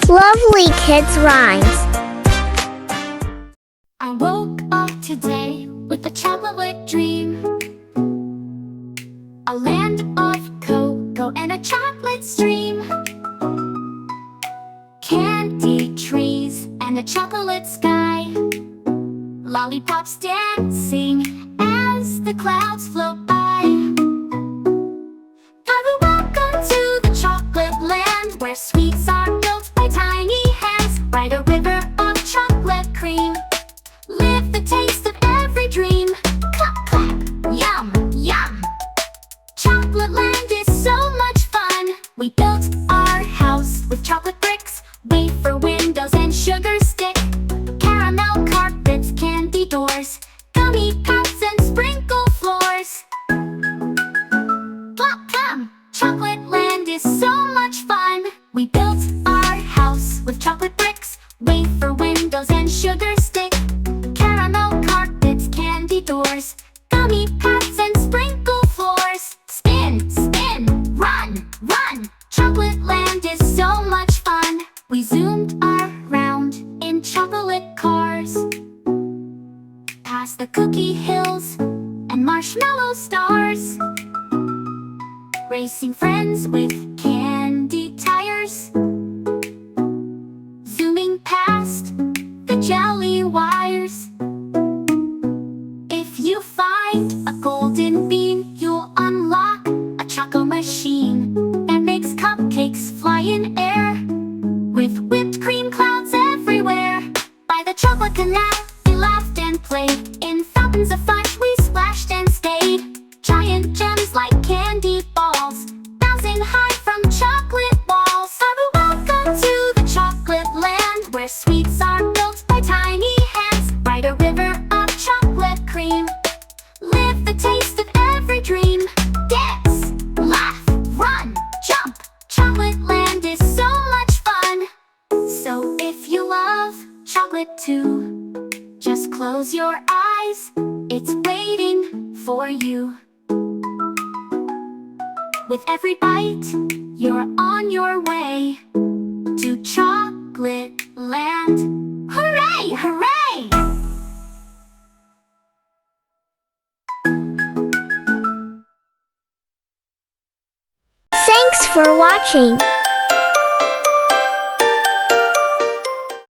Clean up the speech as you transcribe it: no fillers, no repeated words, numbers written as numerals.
Lovely Kids Rhymes. I woke up today with a chocolate dream. A land of cocoa and a chocolate stream. Candy trees and a chocolate sky. Lollipops dancing as the clouds float by. Welcome to the chocolate land, where sweets are built by tiny hands. By the river of chocolate cream, live the taste of every dream. Clap, clap, yum, yum. Chocolate land is so much fun. We built our house with chocolate bricks, wafer windows and sugar stick, caramel carpets, candy doors, gummy puffs and sprinkle floors. Plop, plum. Chocolate land is so much fun. We built our house with chocolate bricks, wafer windows and sugar stick, caramel carpets, candy doors, gummy puffs and sprinkle floors. Spin, spin, run, run. Chocolate land is so much fun. We zoomed around in chocolate cars, past the cookie hills and marshmallow stars, racing friends with candy tires, zooming past the jelly wires. If you find a golden bean, you'll unlock a choco machine that makes cupcakes fly in air, with whipped cream clouds everywhere. By the chocolate canal, we laughed and played. In fountains of fudge, we splashed and stayed. Giant gems like candy balls, bouncing high from chocolate walls. Welcome to the chocolate land, where sweets are built by tiny hands. By the river of chocolate cream, live the taste of every dream. Dance, laugh, run, jump. Chocolate land is so much fun. So if you love chocolate too, just close your eyes, it's waiting for you. With every bite, you're on your way to chocolate land. Hooray, hooray! Thanks for watching.